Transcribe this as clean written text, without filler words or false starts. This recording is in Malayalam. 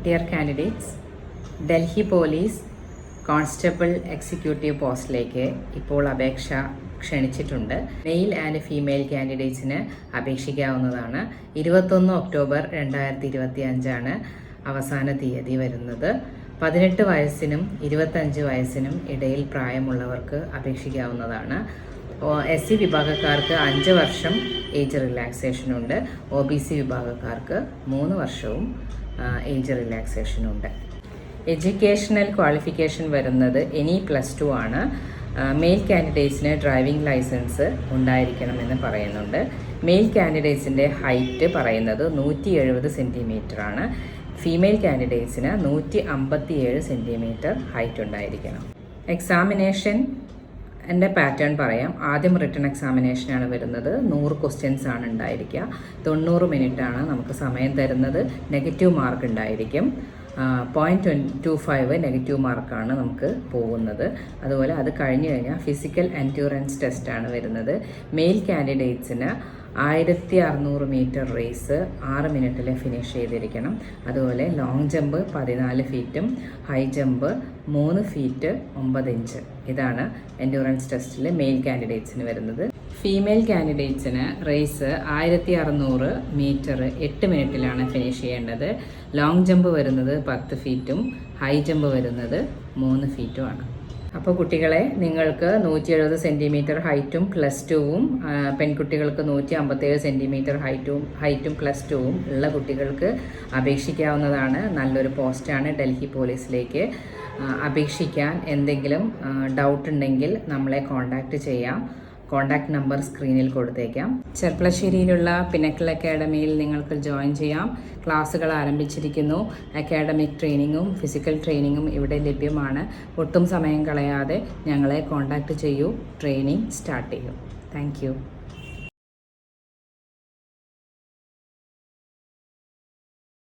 Dear candidates, Delhi police constable executive പോസ്റ്റിലേക്ക് ഇപ്പോൾ അപേക്ഷ ക്ഷണിച്ചിട്ടുണ്ട്. മെയിൽ ആൻഡ് ഫീമെയിൽ കാൻഡിഡേറ്റ്സിന് അപേക്ഷിക്കാവുന്നതാണ്. 21 ഒക്ടോബർ 2025 അവസാന തീയതി വരുന്നത്. 18 വയസ്സിനും 25 വയസ്സിനും ഇടയിൽ പ്രായമുള്ളവർക്ക് അപേക്ഷിക്കാവുന്നതാണ്. SC വിഭാഗക്കാർക്ക് 5 വർഷം ഏജ് റിലാക്സേഷനുണ്ട്. OBC വിഭാഗക്കാർക്ക് 3 വർഷവും ഏജ് റിലാക്സേഷനുണ്ട്. എഡ്യൂക്കേഷണൽ ക്വാളിഫിക്കേഷൻ വരുന്നത് എനി +2 ആണ്. മെയിൽ കാൻഡിഡേറ്റ്സിന് ഡ്രൈവിംഗ് ലൈസൻസ് ഉണ്ടായിരിക്കണമെന്ന് പറയുന്നുണ്ട്. മെയിൽ കാൻഡിഡേറ്റ്സിൻ്റെ ഹൈറ്റ് പറയുന്നത് 170 സെൻറ്റിമീറ്റർ ആണ്. ഫീമെയിൽ കാൻഡിഡേറ്റ്സിന് 157 സെൻറ്റിമീറ്റർ ഹൈറ്റ് ഉണ്ടായിരിക്കണം. എക്സാമിനേഷൻ പാറ്റേൺ പറയാം. ആദ്യം റിട്ടൺ എക്സാമിനേഷനാണ് വരുന്നത്. 100 ക്വസ്റ്റ്യൻസ് ആണ് ഉണ്ടായിരിക്കുക. 90 മിനിറ്റാണ് നമുക്ക് സമയം തരുന്നത്. നെഗറ്റീവ് മാർക്ക് ഉണ്ടായിരിക്കും. 0.25 നെഗറ്റീവ് മാർക്കാണ് നമുക്ക് പോകുന്നത്. അതുപോലെ അത് കഴിഞ്ഞ് കഴിഞ്ഞാൽ ഫിസിക്കൽ എൻഡ്യൂറൻസ് ടെസ്റ്റാണ് വരുന്നത്. മെയിൽ കാൻഡിഡേറ്റ്സിന് 1600 മീറ്റർ റേസ് 6 മിനിറ്റിൽ ഫിനിഷ് ചെയ്തിരിക്കണം. അതുപോലെ ലോങ് ജമ്പ് 14 ഫീറ്റും ഹൈ ജമ്പ് 3 ഫീറ്റ് 9 ഇഞ്ച്. ഇതാണ് എൻഡ്യൂറൻസ് ടെസ്റ്റിൽ മെയിൽ കാൻഡിഡേറ്റ്സിന് വരുന്നത്. ഫീമെയിൽ കാൻഡിഡേറ്റ്സിന് റേസ് 1600 മീറ്റർ 8 മിനിറ്റിലാണ് ഫിനിഷ് ചെയ്യേണ്ടത്. ലോങ് ജമ്പ് വരുന്നത് 10 ഫീറ്റും ഹൈ ജമ്പ് വരുന്നത് 3 ഫീറ്റുമാണ്. അപ്പോൾ കുട്ടികളെ, നിങ്ങൾക്ക് 170 സെൻറ്റിമീറ്റർ ഹൈറ്റും +2വും, പെൺകുട്ടികൾക്ക് 157 സെൻറ്റിമീറ്റർ ഹൈറ്റും +2വും ഉള്ള കുട്ടികൾക്ക് അപേക്ഷിക്കാവുന്നതാണ്. നല്ലൊരു പോസ്റ്റാണ് ഡൽഹി പോലീസിലേക്ക്. അപേക്ഷിക്കാൻ എന്തെങ്കിലും ഡൗട്ട് ഉണ്ടെങ്കിൽ നമ്മളെ കോൺടാക്റ്റ് ചെയ്യാം. കോൺടാക്റ്റ് നമ്പർ സ്ക്രീനിൽ കൊടുത്തേക്കാം. ചെർപ്പളശ്ശേരിയിലുള്ള പിനക്കിൾ അക്കാഡമിയിൽ നിങ്ങൾക്ക് ജോയിൻ ചെയ്യാം. ക്ലാസ്സുകൾ ആരംഭിച്ചിരിക്കുന്നു. അക്കാഡമിക് ട്രെയിനിങ്ങും ഫിസിക്കൽ ട്രെയിനിങ്ങും ഇവിടെ ലഭ്യമാണ്. ഒട്ടും സമയം കളയാതെ ഞങ്ങളെ കോൺടാക്റ്റ് ചെയ്യൂ. ട്രെയിനിങ് സ്റ്റാർട്ട് ചെയ്യൂ. താങ്ക്